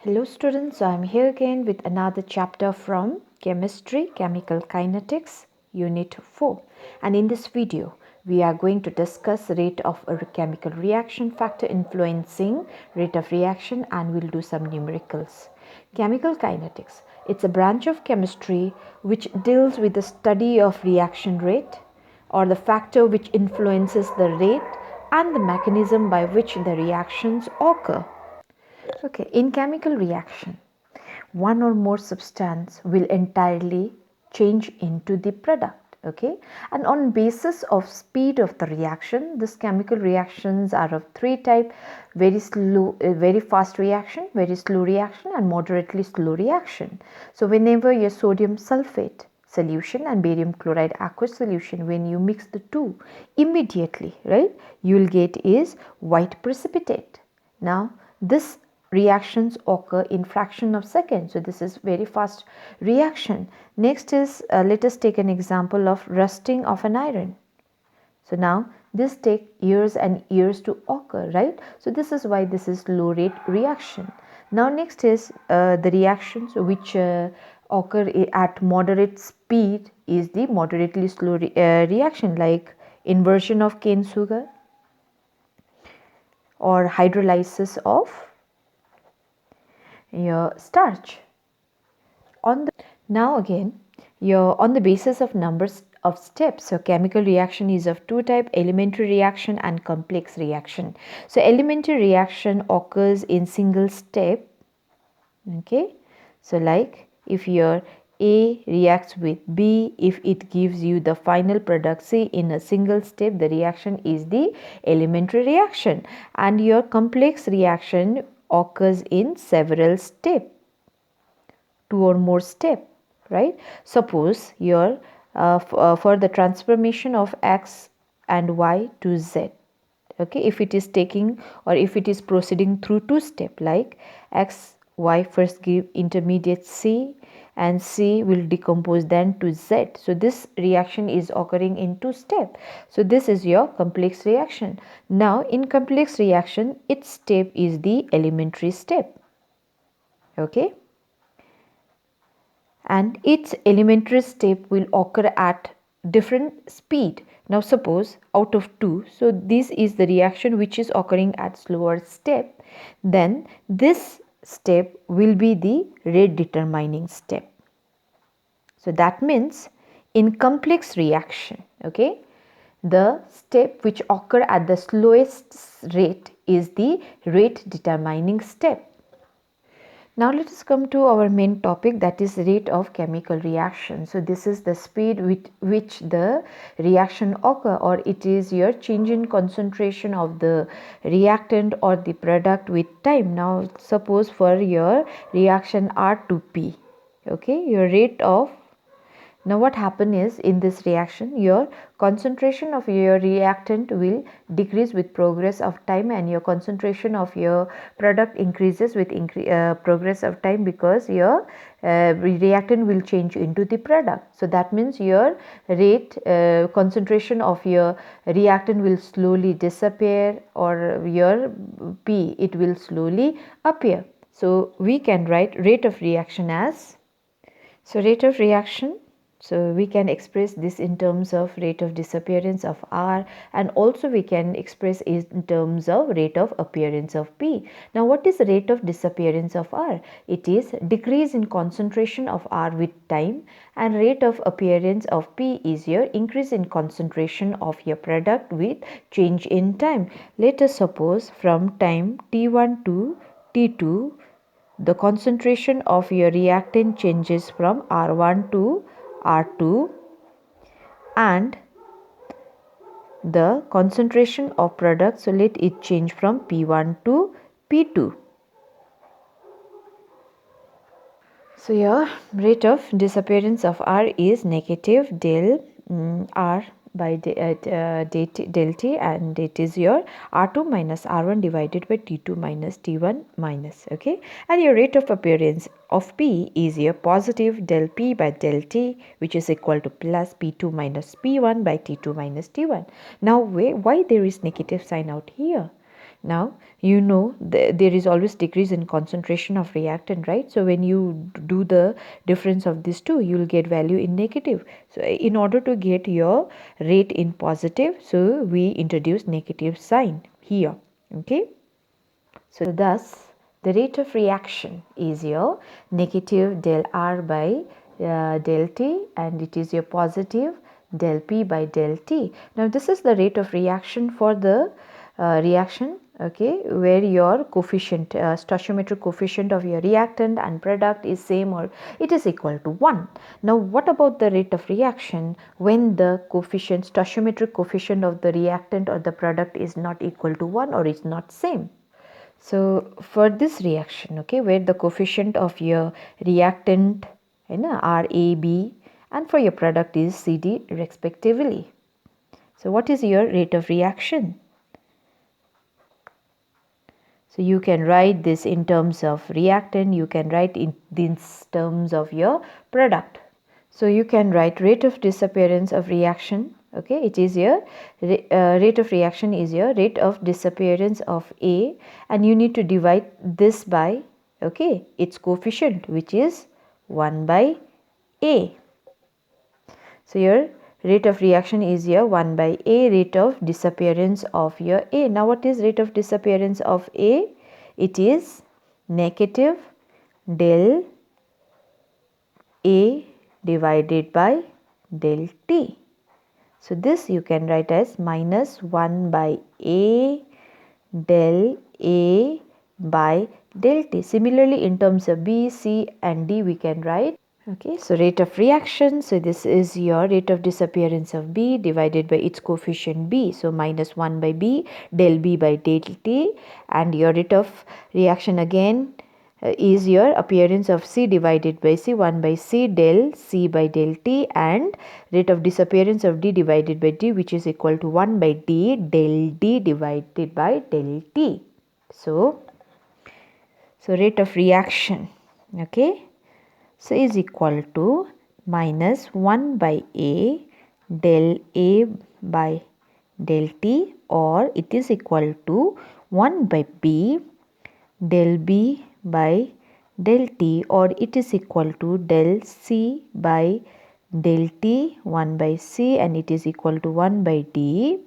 Hello students, I am here again with another chapter from Chemistry, Chemical Kinetics, Unit 4. And in this video, we are going to discuss rate of a chemical reaction factor influencing rate of reaction, and we'll do some numericals. Chemical kinetics, it's a branch of chemistry which deals with the study of reaction rate or the factor which influences the rate and the mechanism by which the reactions occur. Okay, in chemical reaction, one or more substance will entirely change into the product. Okay, and on basis of speed of the reaction, this chemical reactions are of three type: very slow, very fast reaction, very slow reaction, and moderately slow reaction. So whenever your sodium sulfate solution and barium chloride aqueous solution, when you mix the two, immediately, right, you will get is white precipitate. Now this reactions occur in fraction of seconds, so this is very fast reaction. Next is let us take an example of rusting of an iron. So now this take years and years to occur, right? So this is why this is low rate reaction. Now next is the reactions which occur at moderate speed is the moderately slow reaction, like inversion of cane sugar or hydrolysis of your starch. Now again, on the basis of numbers of steps, so chemical reaction is of two types: elementary reaction and complex reaction. So elementary reaction occurs in single step. Okay, so like if your A reacts with B, if it gives you the final product C in a single step, the reaction is the elementary reaction, and your complex reaction occurs in several steps, two or more step, right? Suppose your for the transformation of X and Y to Z, okay, if it is taking or if it is proceeding through two step, like X, Y first give intermediate C and C will decompose then to Z. So this reaction is occurring in two step. So this is your complex reaction. Now in complex reaction, its step is the elementary step. Okay, and its elementary step will occur at different speed. Now suppose out of 2, so this is the reaction which is occurring at slower step, then this step will be the rate determining step. So that means in complex reaction, okay, the step which occur at the slowest rate is the rate determining step. Now let us come to our main topic, that is rate of chemical reaction. So this is the speed with which the reaction occur, or it is your change in concentration of the reactant or the product with time. Now suppose for your reaction R to P, okay, your rate of, now what happen is in this reaction your concentration of your reactant will decrease with progress of time, and your concentration of your product increases with progress of time, because your reactant will change into the product. So that means your rate concentration of your reactant will slowly disappear, or your P, it will slowly appear. So we can write rate of reaction as, so rate of reaction, so we can express this in terms of rate of disappearance of R, and also we can express it in terms of rate of appearance of P. Now what is the rate of disappearance of R? It is decrease in concentration of R with time, and rate of appearance of P is your increase in concentration of your product with change in time. Let us suppose from time T1 to T2, the concentration of your reactant changes from R1 to R2, and the concentration of product, so let it change from P1 to P2. So your rate of disappearance of R is negative del R by del T, and it is your R2 minus R1 divided by T2 minus T1 minus, okay, and your rate of appearance of P is your positive del P by del T, which is equal to plus P2 minus P1 by T2 minus T1. Now why there is negative sign out here? Now, there is always decrease in concentration of reactant, right? So when you do the difference of these two, you will get value in negative. So in order to get your rate in positive, so we introduce negative sign here. Okay. So thus, the rate of reaction is your negative del R by del T, and it is your positive del P by del T. Now this is the rate of reaction for the reaction, okay, where your coefficient, stoichiometric coefficient of your reactant and product is same or it is equal to 1. Now what about the rate of reaction when the coefficient, stoichiometric coefficient of the reactant or the product is not equal to 1 or is not same? So for this reaction, okay, where the coefficient of your reactant RAB and for your product is CD respectively. So what is your rate of reaction? So you can write this in terms of reactant, you can write in these terms of your product. So you can write rate of disappearance of reaction. Okay, it is your rate of reaction is your rate of disappearance of A, and you need to divide this by, okay, its coefficient, which is 1 by A. So your rate of reaction is your 1 by A, rate of disappearance of your A. Now what is rate of disappearance of A? It is negative del A divided by del T. So this you can write as minus 1 by A del A by del T. Similarly, in terms of B, C and D, we can write, okay, so rate of reaction. So this is your rate of disappearance of B divided by its coefficient B. So minus 1 by B del B by del T, and your rate of reaction again is your appearance of C divided by C, 1 by C del C by del T, and rate of disappearance of D divided by D, which is equal to 1 by D del D divided by del T. So rate of reaction, okay, so is equal to minus 1 by A del A by del T, or it is equal to 1 by B del B by del T, or it is equal to del C by del T 1 by C, and it is equal to 1 by D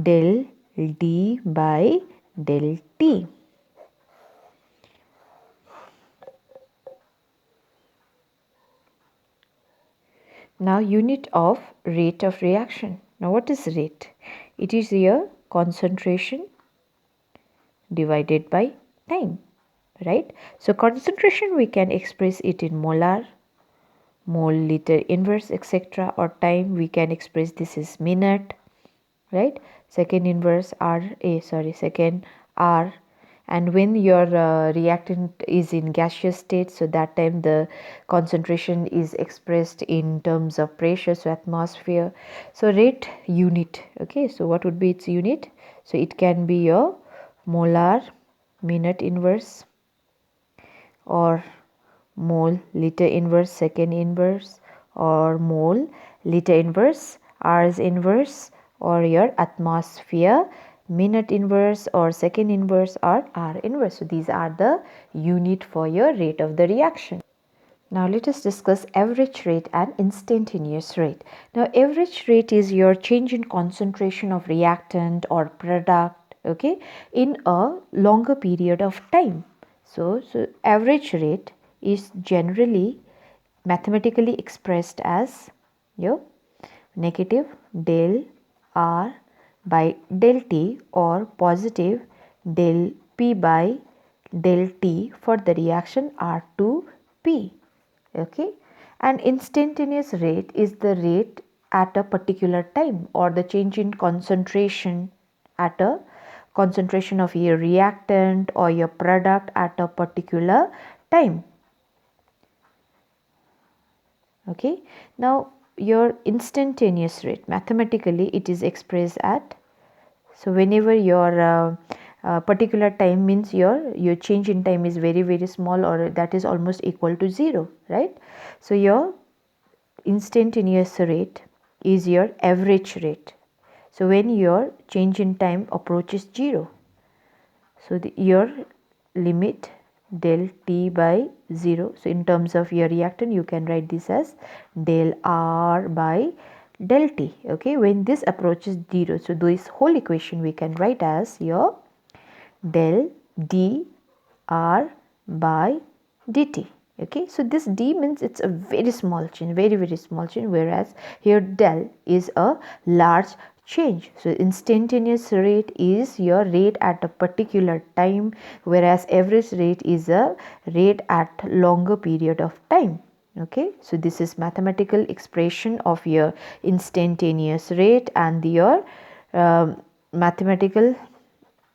del D by del T. Now unit of rate of reaction. Now what is rate? It is your concentration divided by time, right? So concentration we can express it in molar, mole, liter inverse, etc., or time we can express this is minute, right? Second inverse second R. And when your reactant is in gaseous state, so that time the concentration is expressed in terms of pressure, so atmosphere. So rate unit, okay, so what would be its unit? So it can be your molar, minute inverse, or mole, liter inverse, second inverse, or mole, liter inverse, R's inverse, or your atmosphere, minute inverse, or second inverse, or R inverse. So these are the unit for your rate of the reaction. Now let us discuss average rate and instantaneous rate. Now average rate is your change in concentration of reactant or product, okay, in a longer period of time. So average rate is generally mathematically expressed as your negative del R by del T, or positive del P by del T for the reaction R to P. Okay, and instantaneous rate is the rate at a particular time, or the change in concentration at a concentration of your reactant or your product at a particular time. Okay, now your instantaneous rate, mathematically it is expressed at, so whenever your particular time means your change in time is very small, or that is almost equal to 0, right? So your instantaneous rate is your average rate, so when your change in time approaches 0. So your limit del T by 0. So in terms of your reactant, you can write this as del R by del T. Okay, when this approaches 0, so this whole equation we can write as your del D R by dt. Okay, so this d means it's a very small change, very small change, whereas here del is a large change. So instantaneous rate is your rate at a particular time, whereas average rate is a rate at longer period of time. Okay, so this is mathematical expression of your instantaneous rate and your mathematical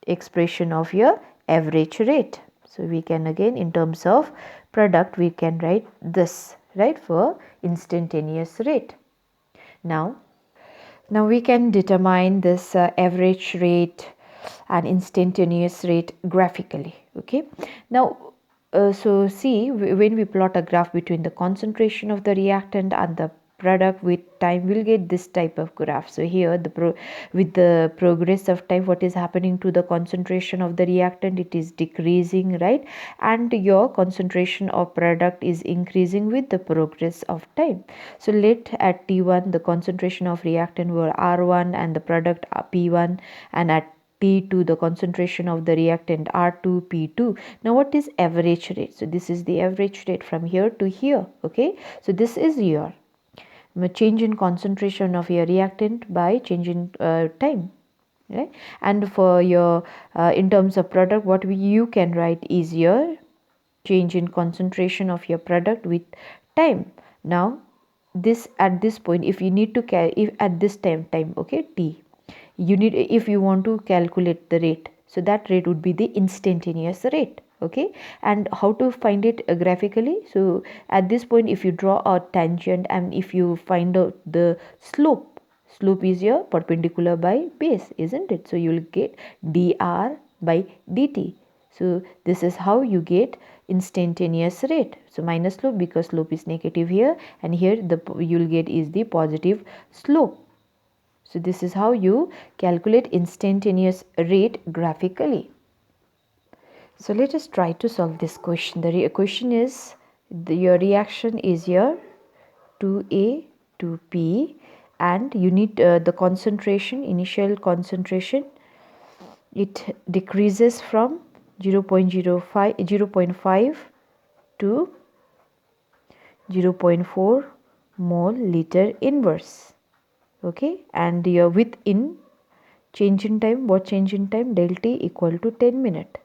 expression of your average rate. So we can again, in terms of product, we can write this, right, for instantaneous rate. Now we can determine this average rate and instantaneous rate graphically. Okay, now so see, when we plot a graph between the concentration of the reactant and the product with time, we'll get this type of graph. So here with the progress of time, what is happening to the concentration of the reactant? It is decreasing, right? And your concentration of product is increasing with the progress of time. So let at T1 the concentration of reactant were R1 and the product P1, and at T2 the concentration of the reactant R2 P2. Now what is average rate? So this is the average rate from here to here. Okay, so this is your change in concentration of your reactant by change in time, right? And for your in terms of product, what you can write is your change in concentration of your product with time. Now this, at this point, if you need to if at this time, okay, T, you need, if you want to calculate the rate, so that rate would be the instantaneous rate. Okay, and how to find it graphically? So at this point, if you draw a tangent and if you find out the slope is your perpendicular by base, isn't it? So you will get dr by dt. So this is how you get instantaneous rate. So minus slope, because slope is negative here, and here the you will get is the positive slope. So this is how you calculate instantaneous rate graphically. So let us try to solve this question. The question is, your reaction is your 2A to P, and you need the concentration, initial concentration, it decreases from 0.5 to 0.4 mole liter inverse. Okay, and your within change in time, what change in time? Del T equal to 10 minutes.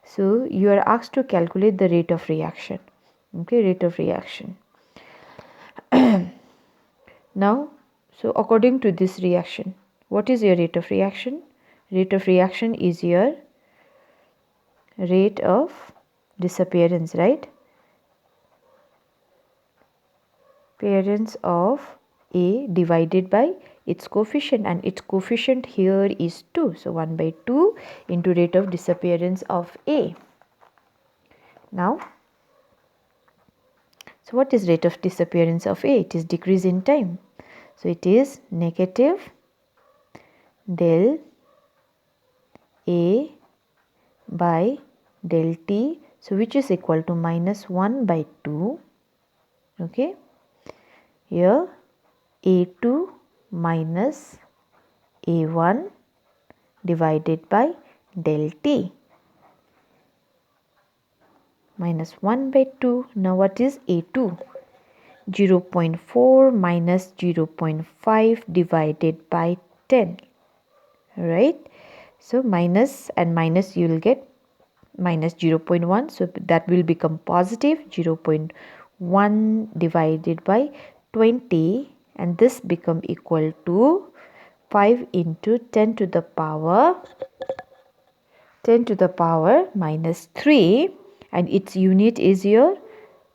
So you are asked to calculate the rate of reaction. Okay, rate of reaction. Now, so according to this reaction, what is your rate of reaction? Rate of reaction is your rate of disappearance, right? Appearance of A divided by its coefficient, and its coefficient here is 2. So 1 by 2 into rate of disappearance of A. Now, so what is rate of disappearance of A? It is decrease in time. So it is negative del A by del T, so which is equal to minus 1 by 2. Okay, here A2 minus A1 divided by del T, minus 1 by 2. Now what is A2? 0.4 minus 0.5 divided by 10, right? So minus and minus, you will get minus 0.1, so that will become positive 0.1 divided by 20, and this become equal to 5 into 10 to the power minus 3, and its unit is your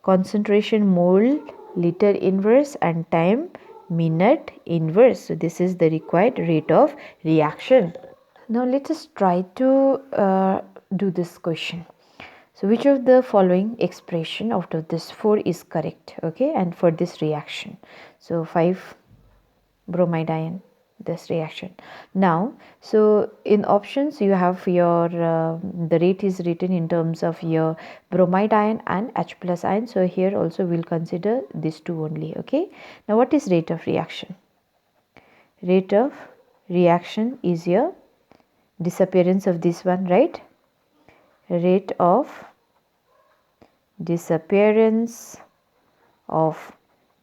concentration mole liter inverse and time minute inverse. So this is the required rate of reaction. Now let us try to do this question. So which of the following expression out of this 4 is correct? Okay, and for this reaction, so 5 bromide ion, this reaction. Now, so in options you have your the rate is written in terms of your bromide ion and H plus ion. So here also we'll consider these two only. Okay. Now what is rate of reaction? Rate of reaction is your disappearance of this one, right? Rate of disappearance of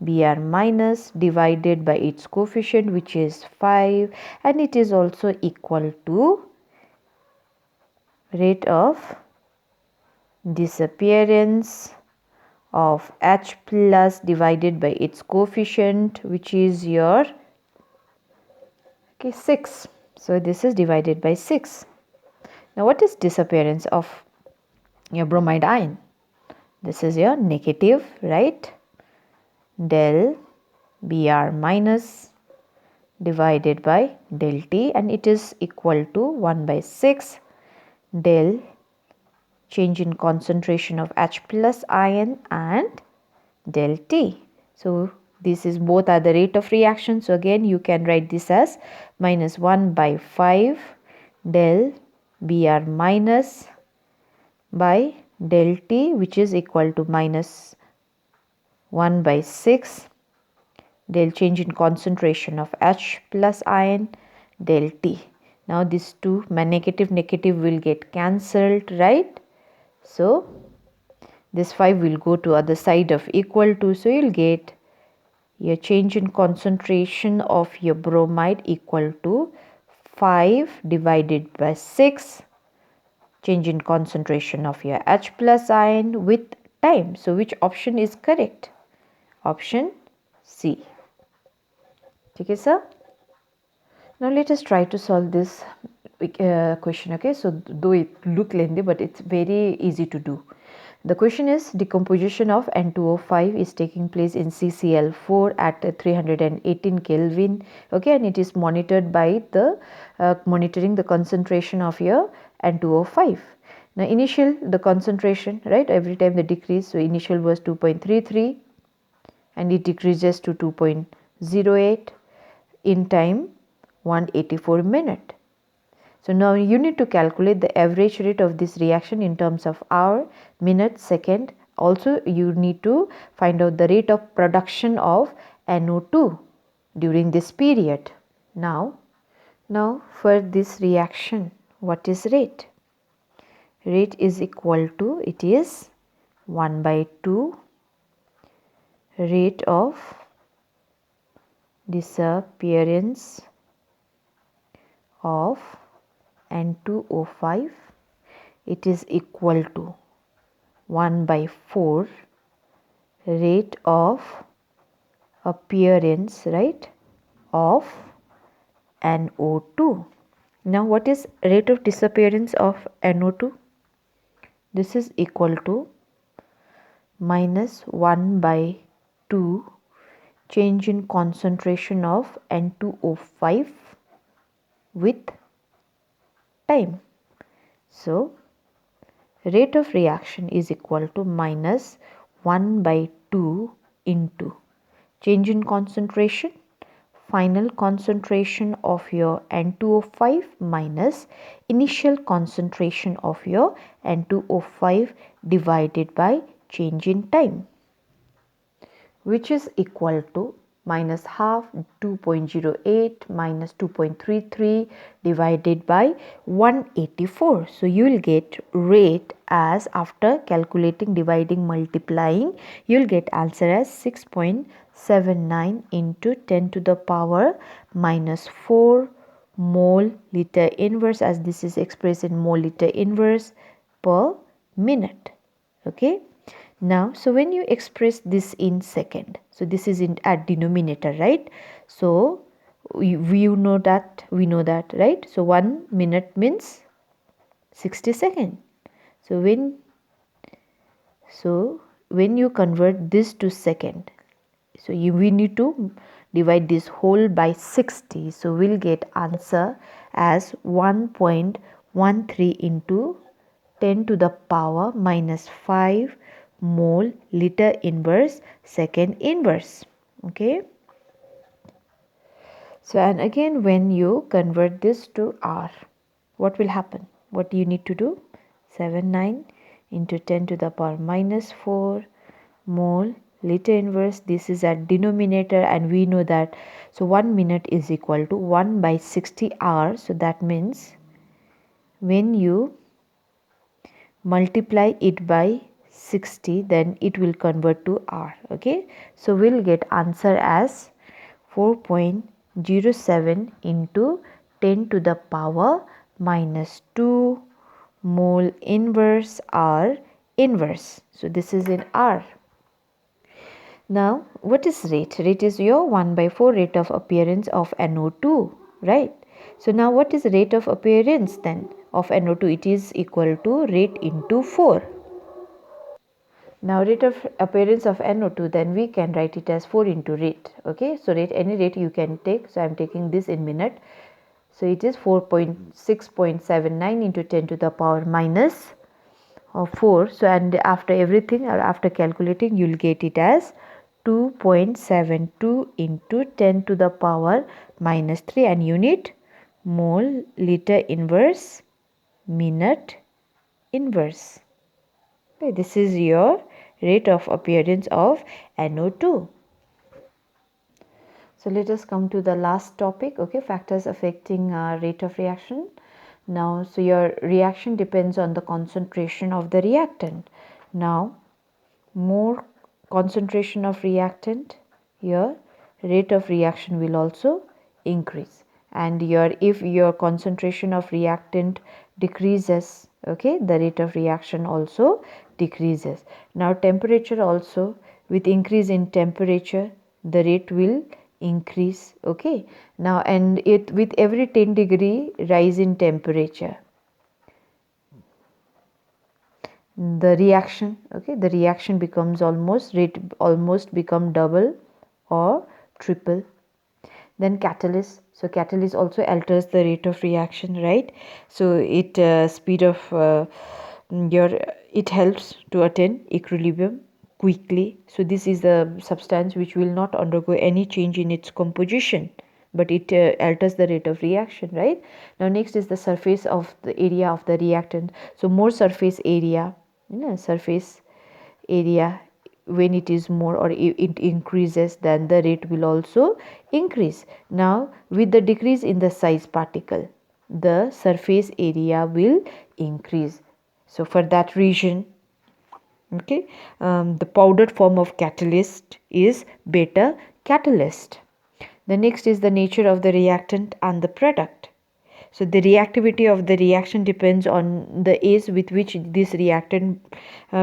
Br minus divided by its coefficient, which is 5, and it is also equal to rate of disappearance of H plus divided by its coefficient, which is your 6. So this is divided by 6. Now what is disappearance of your bromide ion? This is your negative, right? Del Br minus divided by del T, and it is equal to 1 by 6 del change in concentration of H plus ion and del T. So this is both are the rate of reaction. So again you can write this as minus 1 by 5 del Br minus by del T, which is equal to minus 1 by 6 del change in concentration of H plus ion del T. Now these two negative will get cancelled, right? So this 5 will go to other side of equal to, so you'll get your change in concentration of your bromide equal to 5 divided by 6 change in concentration of your H plus ion with time. So which option is correct? Option C. Okay, sir. Now let us try to solve this question. Okay, so though it look lengthy, but it's very easy to do. The question is decomposition of N2O5 is taking place in CCl4 at 318 Kelvin. Okay, and it is monitored by the monitoring the concentration of your N2O5. Now initial the concentration, right, every time the decrease, so initial was 2.33 and it decreases to 2.08 in time 184 minute. So now you need to calculate the average rate of this reaction in terms of hour, minute, second. Also you need to find out the rate of production of NO2 during this period. Now for this reaction, what is rate? Rate is equal to, it is 1 by 2 rate of disappearance of N2O5. It is equal to 1 by 4 rate of appearance, right, of NO2. Now what is rate of disappearance of NO2? This is equal to minus 1 by 2 change in concentration of N2O5 with time. So rate of reaction is equal to minus 1 by 2 into change in concentration, final concentration of your N2O5 minus initial concentration of your N2O5 divided by change in time, which is equal to minus half 2.08 minus 2.33 divided by 184. So you will get rate as, after calculating, dividing, multiplying, you will get answer as 6.79 into 10 to the power minus 4 mole liter inverse, as this is expressed in mole liter inverse per minute. Okay. Now, so when you express this in second, so this is in at denominator, right? So we know that, right? So 1 minute means 60 seconds. So when you convert this to second, so we need to divide this whole by 60. So we'll get answer as 1.13 into 10 to the power minus 5 mole liter inverse second inverse. Okay. So and again, when you convert this to R, what will happen? What you need to do? 79 into 10 to the power minus 4 mole liter inverse. This is at denominator, and we know that, so 1 minute is equal to 1 by 60 hours. So that means when you multiply it by 60, then it will convert to R. Okay, so we'll get answer as 4.07 into 10 to the power minus 2 mole inverse R inverse. So this is in R. Now what is rate? Rate is your 1 by 4 rate of appearance of NO2, right? So now what is rate of appearance then of NO2? It is equal to rate into 4. Now rate of appearance of NO2, then we can write it as 4 into rate. Okay, so rate, any rate you can take. So I am taking this in minute. So it is 4.6.79 into 10 to the power minus 4. So and after everything, or after calculating, you will get it as 2.72 into 10 to the power minus 3, and unit mole liter inverse minute inverse. Okay, this is your rate of appearance of NO2. So let us come to the last topic. Okay, factors affecting rate of reaction. Now, so your reaction depends on the concentration of the reactant. Now, more concentration of reactant, your rate of reaction will also increase. And if your concentration of reactant decreases, okay, the rate of reaction also decreases. Now temperature also, with increase in temperature, the rate will increase. Okay, now and it with every 10 degree rise in temperature, the reaction, okay, the reaction becomes almost become double or triple. Then catalyst, so catalyst also alters the rate of reaction, right? So it speed of your it helps to attain equilibrium quickly. So this is the substance which will not undergo any change in its composition, but it alters the rate of reaction, right? Now next is the surface of the area of the reactant. So more surface area, surface area, when it is more or it increases, then the rate will also increase. Now with the decrease in the size particle, the surface area will increase. So for that reason, okay, the powdered form of catalyst is beta catalyst. The next is the nature of the reactant and the product. So the reactivity of the reaction depends on the ease with which this reactant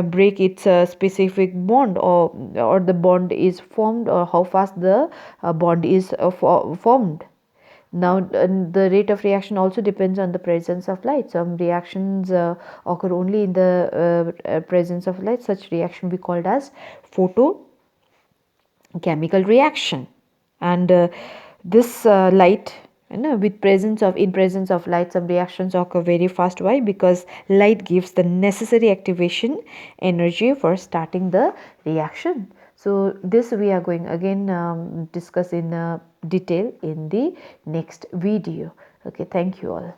break its specific bond, or the bond is formed, or how fast the bond is formed. Now the rate of reaction also depends on the presence of light. Some reactions occur only in the presence of light. Such reaction we called as photochemical reaction. And this light, with presence of in presence of light, some reactions occur very fast. Why? Because light gives the necessary activation energy for starting the reaction. So this we are going again discuss in detail in the next video. Okay, thank you all.